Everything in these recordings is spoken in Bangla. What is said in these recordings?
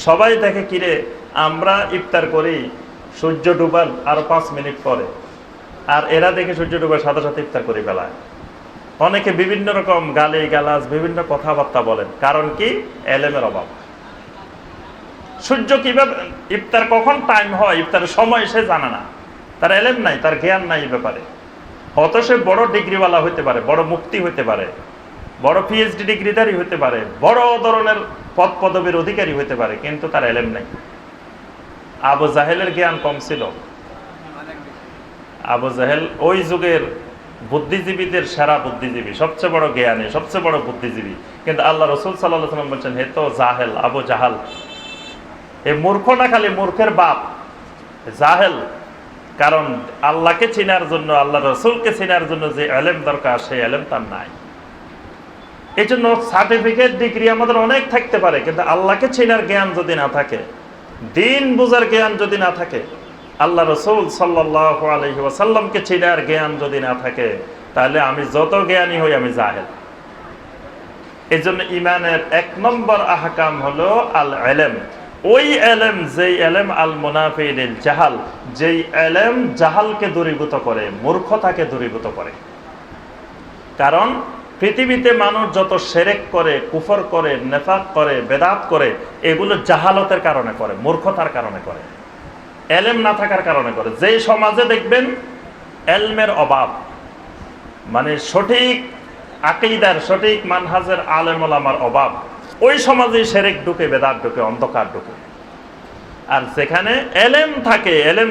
সবাই দেখে কিরে আমরা ইফতার করি সূর্য ডুবার আরো 5 মিনিট পরে, আর এরা দেখে সূর্য ডুবার সাথে সাথে ইফতার করি বেলায়। অনেকে বিভিন্ন রকম গালি গালাজ বিভিন্ন কথাবার্তা বলেন, কারণ কি? এলেমের অভাব। সূর্য কিভাবে ইফতার কখন টাইম হয়, ইফতারের সময় সে জানে না, তার এলেম নাই, তার জ্ঞান নাই এই ব্যাপারে। হয়তো সে বড় ডিগ্রিওয়ালা হইতে পারে, বড় মুফতি হইতে পারে, বড় পিএইচডি ডিগ্রিধারী হইতে পারে, বড় ধরনের পদ পদবীর অধিকারী হইতে পারে, কিন্তু তার এলেম নাই। আবু জাহেলের জ্ঞান কম ছিল। আবু জাহেল ওই যুগের বুদ্ধিজীবীদের সেরা বুদ্ধিজীবী, সবচেয়ে বড় জ্ঞানী, সবচেয়ে বড় বুদ্ধিজীবী। কিন্তু আল্লাহ রসুল সাল্লাল্লাহু আলাইহি ওয়াসাল্লাম বলছেন, হে তো জাহেল, আবু জাহাল, এই মূর্খ না, খালি মূর্খের বাপ জাহেল। কারণ আল্লাহকে চিনার জন্য, আল্লাহ রসুলকে চিনার জন্য যে এলেম দরকার, সেই এলেম তার নাই। এই জন্য সার্টিফিকেট ডিগ্রি আমাদের অনেক থাকতে পারে, কিন্তু আল্লাহকে চিনার জ্ঞান যদি না থাকে, দিন বুঝার জ্ঞান যদি না থাকে, আল্লাহ রসুল সাল্লাল্লাহু আলাইহি ওয়াসাল্লামকে চিনার জ্ঞান যদি না থাকে, তাহলে আমি যত জ্ঞানী হই আমি জাহেল। এই জন্য ইমানের 1 নম্বর আহকাম হলো আল ইলম। ওই এলেম, যেই এলেম আল মুনাফি লিল জাহাল, যেই এলেম জাহালকে দূরীভূত করে, মূর্খতাকে দূরীভূত করে। কারণ পৃথিবীতে মানুষ যত শিরক করে, কুফর করে, নেফাক করে, বেদাত করে, এগুলো জাহালতের কারণে করে, মূর্খতার কারণে করে, এলেম না থাকার কারণে করে। যেই সমাজে দেখবেন এলমের অভাব, মানে সঠিক আকীদার, সঠিক মানহাজের আলেম ওলামার অভাব, ওই সমাজে শিরক ঢুকে, বেদাত ঢুকে, অন্ধকার ঢুকে। আর যেখানে এলেম থাকে, এলেম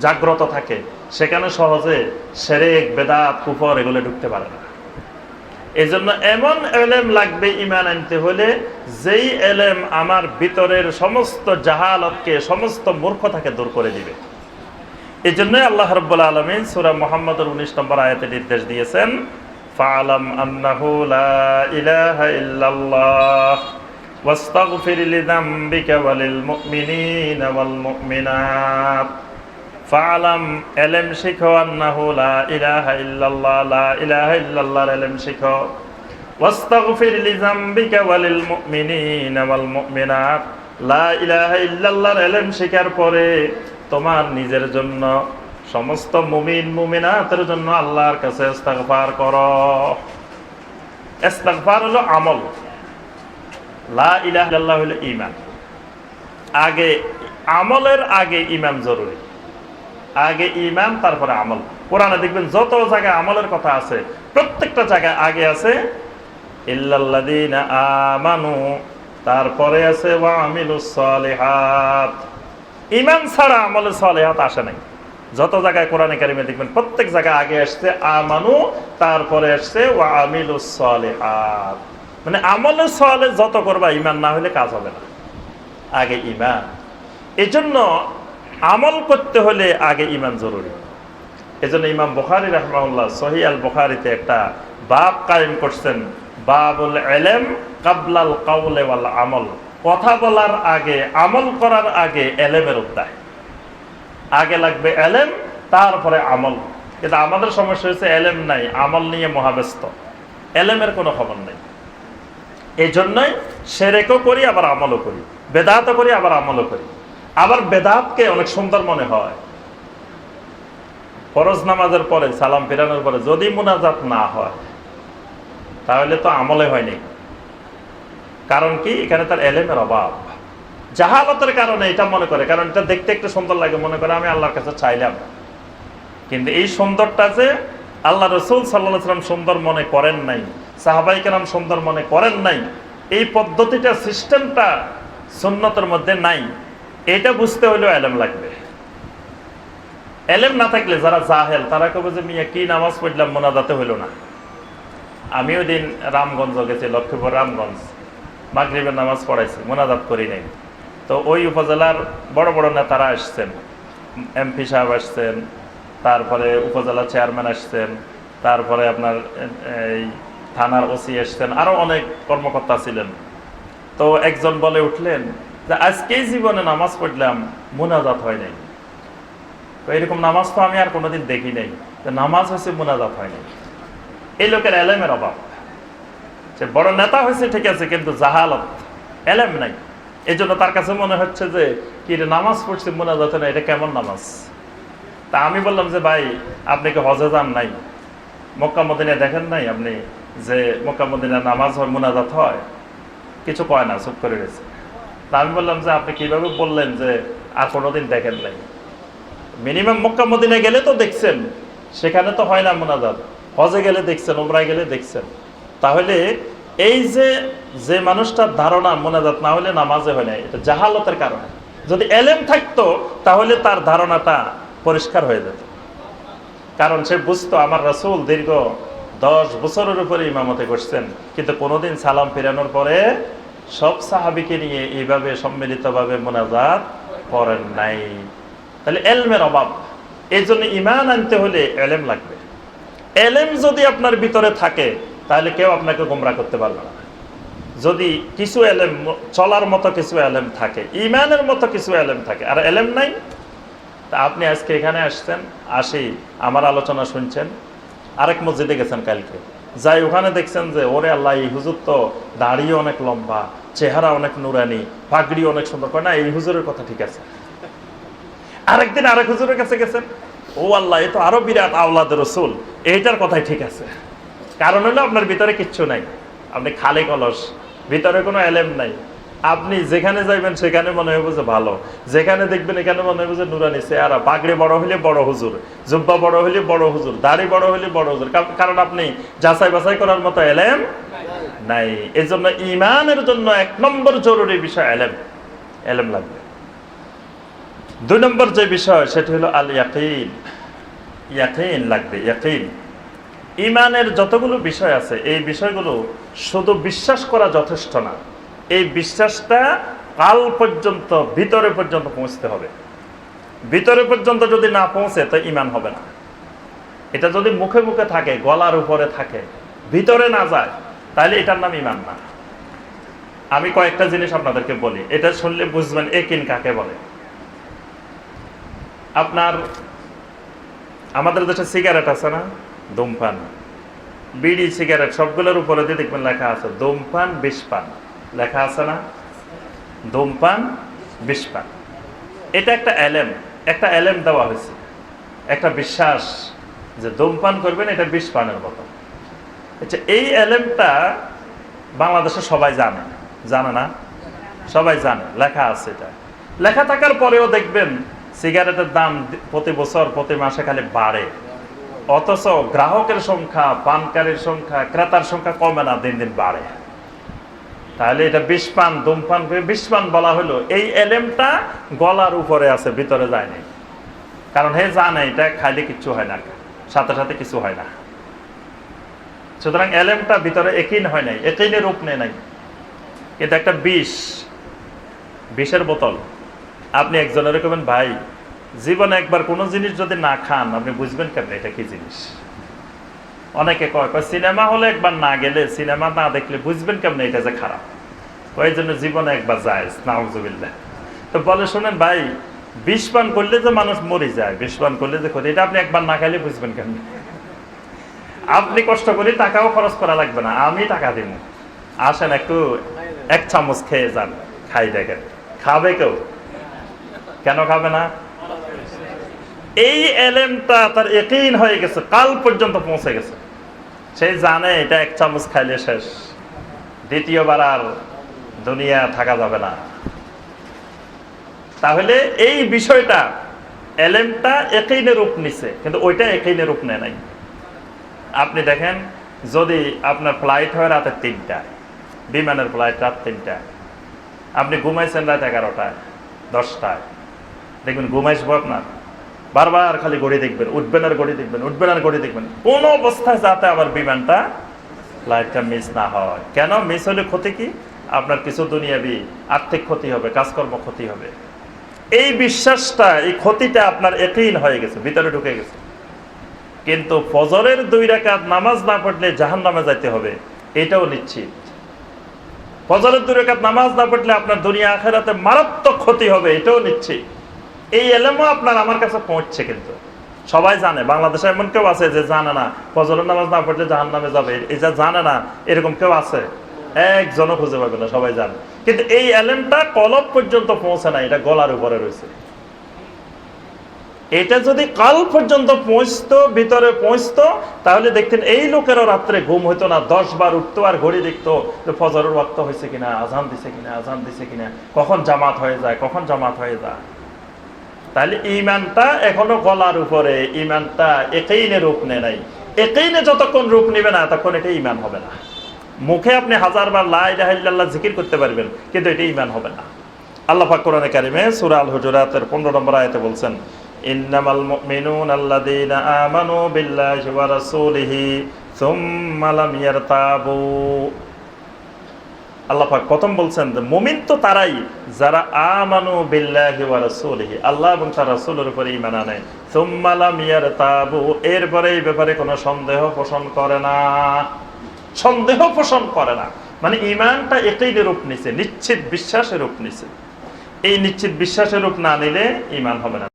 জাগ্রত থাকে, সেখানে সহজে শিরক, বেদাত, কুফর এগুলো ঢুকতে পারে না। এই জন্য এমন এলেম লাগবে ঈমান আনতে হলে, যেই এলেম আমার ভিতরের সমস্ত জাহালতকে, সমস্ত মূর্খতাকে দূর করে দিবে। এই জন্যই আল্লাহ রাব্বুল আলামিন সূরা মুহাম্মদের 19 নম্বর আয়াতে নির্দেশ দিয়েছেন, ফাআলাম আন্নাহু লা ইলাহা ইল্লাল্লাহ ওয়াস্তাগফির লিযামবিকা ওয়ালিল মুমিনিনা ওয়াল মুমিনাত। ফাআলাম, এলেম শিখো, আন্নাহু লা ইলাহা ইল্লাল্লাহ, লা ইলাহা ইল্লাল্লাহর এলেম শিখো। ওয়াস্তাগফির লিযামবিকা ওয়ালিল মুমিনিনা ওয়াল মুমিনাত, লা ইলাহা ইল্লাল্লাহর এলেম শিখার পরে তোমার নিজের জন্য, সমস্ত মুমিন মুমিনাতের জন্য আল্লাহর কাছে ইস্তিগফার করো। ইস্তিগফার হলো আমল, লা ইলাহা ইল্লাল্লাহ হলো ঈমান। আগে আমলের আগে ঈমান জরুরি, আগে ঈমান তারপরে আমল। কোরআনে দেখবেন যত জায়গায় আমলের কথা আছে, প্রত্যেকটা জায়গায় আগে আছে ইল্লাল্লাযীনা আমানু, তারপরে আছে ওয়া আমিলুস সালিহাত। ঈমান ছাড়া আমলে সালিহাত আসে নাই। যত জায়গায় কোরআনে কারিমে দেখবেন প্রত্যেক জায়গায় আগে আসছে আমানু, তারপরে আসছে ওয়া আমিলুস সালিহাত। মানে আমলে সালেহ যত করবা, ঈমান না হলে কাজ হবে না, আগে ঈমান। এজন্য আমল করতে হলে আগে ঈমান জরুরি। এজন্য ইমাম বুখারী রাহিমাহুল্লাহ সহিহ আল বুখারীতে একটা বাব কায়েম করছেন, বাবুল ইলম ক্বাবলাল কাওলি ওয়াল আমল। কথা বলার আগে, আমল করার আগে এলেমের অধ্যায়। আগে লাগবে এলেম, তারপরে আমল। কিন্তু আমাদের সমস্যা হচ্ছে এলেম নাই, আমল নিয়ে মহাব্যস্ত, এলেমের কোনো খবর নেই। এই জন্যই শিরকও করি, আবার আমলও করি, বেদাতও করি, আবার আমলও করি। আবার বেদাতকে অনেক সুন্দর মনে হয়। ফরজ নামাজের পরে, সালাম ফিরানোর পরে যদি মুনাজাত না হয়, তাহলে তো আমলে হয়নি। কারণ কি? এখানে তার এলেমের অভাব, জাহালতের কারণে এটা মনে করে। কারণ এটা দেখতে একটু সুন্দর লাগে, মনে করে আমি আল্লাহর কাছে চাইলাম। কিন্তু এই সুন্দরটা যে আল্লাহ রসুল সাল্লাল্লাহু আলাইহি ওয়াসাল্লাম সুন্দর মনে করেন নাই, সাহাবায়ে কেরাম সুন্দর মনে করেন নাই, এই পদ্ধতিটা, সিস্টেমটা সুন্নতের মধ্যে নাই। এটা বুঝতে হলেও এলেম লাগবে। এলেম না থাকলে যারা জাহেল, তারা কবে যে মিয়া কি নামাজ পড়লাম, মোনাজাতে হইল না। আমি ওই দিন রামগঞ্জ গেছি, লক্ষ্মীপুর রামগঞ্জ, মাগরিবের নামাজ পড়াইছি, মোনাজাত করি নাই। তো ওই উপজেলার বড় বড় নেতারা আসছেন, এমপি সাহেব আসছেন, তারপরে উপজেলা চেয়ারম্যান আসছেন, তারপরে আপনার এই থানার ওসি আসছেন, আরো অনেক কর্মকর্তা ছিলেন। তো একজন বলে উঠলেন যে আজকেই জীবনে নামাজ পড়লাম, মুনাজাত হয় নাই। তো এরকম নামাজ তো আমি আর কোনোদিন দেখি নাই, নামাজ হয়েছে, মুনাজাত হয় নাই। এই লোকের এলেমের অভাব। সে বড় নেতা হয়েছে ঠিক আছে, কিন্তু জাহালত, এলেম নাই। এই জন্য তার কাছে মনে হচ্ছে যে কি রে, নামাজ পড়ছি মোনাজাত না, এটা কেমন নামাজ? তা আমি বললাম যে ভাই, আপনি কি হজে যান নাই? মক্কা মদিনায় দেখেন নাই আপনি যে মক্কা মদিনায় নামাজ হয়, মোনাজাত হয়? কিছু কয় না, চুপ করে গেছে। তা আমি বললাম যে আপনি কিভাবে বললেন যে আর কোনোদিন দেখেন নাই? মিনিমাম মক্কা মদিনায় গেলে তো দেখছেন, সেখানে তো হয় না মোনাজাত। হজে গেলে দেখছেন, উমরায় গেলে দেখছেন। তাহলে এই যে মানুষটার ধারণা মোনাজাত না হলে নামাজে হয় না, এটা জাহালতের কারণে। যদি এলেম থাকতো তাহলে তার ধারণাটা পরিষ্কার হয়ে যেত। কারণ সে বুঝতো আমার রাসূল দীর্ঘ 10 বছরের উপরে ইমামতে করছেন, কিন্তু কোনোদিন সালাম ফিরানোর পরে সব সাহাবীকে নিয়ে এইভাবে সম্মিলিতভাবে মোনাজাত করেন নাই। তাহলে এলমের অভাব। এই জন্য ঈমান আনতে হলে এলেম লাগবে। এলেম যদি আপনার ভিতরে থাকে তাহলে কেউ আপনাকে গোমরা করতে পারবে না। যদি কিছু এলেম, চলার মতো কিছু এলেম থাকে, ঈমানের মতো কিছু এলেম থাকে, আর এলেম নাই, তা আপনি আজকে এখানে আসছেন, আসি আমার আলোচনা শুনছেন, আরেক মসজিদে গেছেন কালকে, যাই ওখানে দেখছেন যে ওরে আল্লাহ, এই হুজুর তো দাড়ি অনেক লম্বা, চেহারা অনেক নুরানি, পাগড়ি অনেক সুন্দর, কয় না এই হুজুরের কথা ঠিক আছে। আরেকদিন আরেক হুজুরের কাছে গেছেন, ও আল্লাহ, এ তো আরো বিরাট আওলাদ রাসূল, এইটার কথাই ঠিক আছে। কারণ হলো আপনার ভিতরে কিচ্ছু নাই, আপনি খালি কলস, ভিতরে কোনো এলেম নাই। আপনি যেখানে যাইবেন সেখানে মনে হবে যে ভালো, যেখানে দেখবেন এখানে মনে হবে যে নুরানি চেহারা, পাগড়ি বড় হইলে বড় হুজুর, জুব্বা বড় হইলে বড় হুজুর, দাড়ি বড় হইলে বড় হুজুর। কারণ আপনি যাচাই বাছাই করার মতো এলেম নাই। এই জন্য ঈমানের জন্য 1 নম্বর জরুরি বিষয় এলেম। এলেম লাগবে। 2 নম্বর যে বিষয় সেটি হলো আল ইয়াকিন। ইয়াকিন লাগবে, ইয়াকিন। ঈমানের যতগুলো বিষয় আছে, এই বিষয়গুলো শুধু বিশ্বাস করা যথেষ্ট না, এই বিশ্বাসটা কাল পর্যন্ত, ভিতরে পর্যন্ত পৌঁছতে হবে। ভিতরে পর্যন্ত যদি না পৌঁছে তো ঈমান হবে না। এটা যদি মুখে মুখে থাকে, গলার উপরে থাকে, ভিতরে না যায়, তাহলে এটার নাম ঈমান না। আমি কয়েকটা জিনিস আপনাদেরকে বলি, এটা শুনলে বুঝবেন ইয়াকিন কাকে বলে। আপনার আমাদের দেশে সিগারেট আছে না, ধূমপান, বিড়ি, সিগারেট, সবগুলোর উপরে দিয়ে দেখবেন লেখা আছে ধূমপান বিষপান, লেখা আছে না, ধূমপান বিষপান। এটা একটা এলেম, একটা এলেম দেওয়া হয়েছে, একটা বিশ্বাস যে ধূমপান করবেন এটা বিষপানের মতো। আচ্ছা, এই এলেমটা বাংলাদেশে সবাই জানে, জানে না? সবাই জানে, লেখা আছে। এটা লেখা থাকার পরেও দেখবেন সিগারেটের দাম প্রতি বছর, প্রতি মাসে খালি বাড়ে, অথচ গ্রাহকের সংখ্যা, পানকারীর সংখ্যা, ক্রেতার সংখ্যা কমে না, দিন দিন বাড়ে। তাহলে এটা বিষপান, ধূমপান বিষপান বলা হলো। এই এলেমটা গলার উপরে আছে, ভিতরে যায়নি। কারণ হে জানে এটা খাইলে কিছু হয় না, সাথে সাথে কিছু হয় না। সুতরাং এলেমটা ভিতরে ইয়াকিন হয় নাই, ইয়াকিনের রূপ নেয় নাই। কিন্তু একটা বিষ, বিষের বোতল, আপনি একজনের কবেন ভাই জীবনে একবার কোনো জিনিস যদি না খান আপনি বুঝবেন কেমন এটা কি জিনিস। অনেকে কয় সিনেমা হলে একবার না গেলে, সিনেমা না দেখলে বুঝবেন কেমন এটা যে খারাপ, ওই জন্য জীবনে একবার যায়, নাউজুবিল্লাহ। তো বলে শোনেন ভাই, বিষ পান করলে যে মানুষ মরে যায়, বিষ পান করলে যে ক্ষতি, এটা আপনি একবার না খাইলে বুঝবেন কেমন। আপনি কষ্ট করে টাকাও খরচ করা লাগবে না, আমি টাকা দিব, আসেন একটু 1 চামচ খেয়ে যান, খাই দেখেন। খাবে কেউ? কেন খাবে না? এই এলেমটা তার ইয়াকিন হয়ে গেছে, কাল পর্যন্ত পৌঁছে গেছে। সে জানে এটা 1 চামচ খাইলে শেষ, দ্বিতীয়বার আর দুনিয়া থাকা যাবে না। তাহলে এই বিষয়টা, এলেমটা ইয়াকিনের রূপ নিছে, কিন্তু ওইটা ইয়াকিনের রূপ নেয় নাই। আপনি দেখেন, যদি আপনার ফ্লাইট হয় রাতে 3টায়, বিমানের ফ্লাইট রাত 3টায়, আপনি ঘুমাইছেন রাত 11টায়, 10টায়, দেখবেন ঘুমাইসবো আপনার, বারবার খালি ঘড়ি দেখবেন, উঠবেন আর ঘড়ি দেখবেন, উঠবেন আর ঘড়ি দেখবেন, কোন অবস্থায় যাতে আবার বিমানটা, ফ্লাইটটা মিস না হয়। কেন মিস হলে ক্ষতি কি? আপনার কিছু দুনিয়াবি আর্থিক ক্ষতি হবে, কাজকর্ম ক্ষতি হবে। এই বিশ্বাসটা, এই ক্ষতিটা আপনার ইয়াকিন হয়ে গেছে, ভিতরে ঢুকে গেছে। কিন্তু ফজরের 2 রাকাত নামাজ না পড়লে জাহান্নামে যাইতে হবে, এটাও নিশ্চিত। ফজরের 2 রাকাত নামাজ না পড়লে আপনার দুনিয়া আখিরাতে মারাত্মক ক্ষতি হবে, এটাও নিশ্চিত। এই এলেমও আপনার আমার কাছে পৌঁছছে, কিন্তু সবাই জানে। বাংলাদেশে এমন কেউ আছে যে জানে না ফজরের নামাজ না পড়লে জাহান্নামে যাবে? এই যে জানে না, এরকম কেউ আছে? একজনও খুঁজে পাবে না, সবাই জানে। কিন্তু এই এলেমটা কলব পর্যন্ত পৌঁছে না, এটা গলার উপরে রয়েছে। এটা যদি কাল পর্যন্ত পৌঁছতো, ভিতরে পৌঁছতো, তাহলে দেখতেন এই লোকেরও রাত্রে ঘুম হইতো না, 10 বার উঠতো আর ঘড়ি দেখতো যে ফজরের ওয়াক্ত হয়েছে কিনা, আজান দিছে কিনা, আজান দিছে কিনা, কখন জামাত হয়ে যায়, কখন জামাত হয়ে যায়। তাহলে ইমানটা এখনো গলার উপরে, ইমানটা একাইনে রূপ নেয় নাই। একাইনে যতক্ষণ রূপ নেবে না তখন এটা ইমান হবে না। মুখে আপনি 1000 বার লা ইলাহা ইল্লাল্লাহ জিকির করতে পারবেন, কিন্তু এটা ইমান হবে না। আল্লাহ পাক কোরআনে কারিমে সূরা আল হুজুরাতের 15 নম্বর আয়াতে বলছেন, ইন্নামাল মুমিনুনা আল্লাযীনা আমানু বিল্লাহি ওয়া রাসূলিহি সুম্মা লাম ইয়ারতাবু। আল্লাহ পাক প্রথম বলছেন যে মুমিন তো তারাই যারা আমানু বিল্লাহি ওয়া রাসূলিহি, আল্লাহ এবং তার রাসূলের উপরে ঈমান আনে, সুম্মা লাম ইয়ারতাবু, এরপরে এই ব্যাপারে কোনো সন্দেহ পোষণ করে না। সন্দেহ পোষণ করে না মানে ঈমানটা এটাই রূপ নিছে, নিশ্চিত বিশ্বাসের রূপ নিছে। এই নিশ্চিত বিশ্বাসের রূপ না নিলে ঈমান হবে না।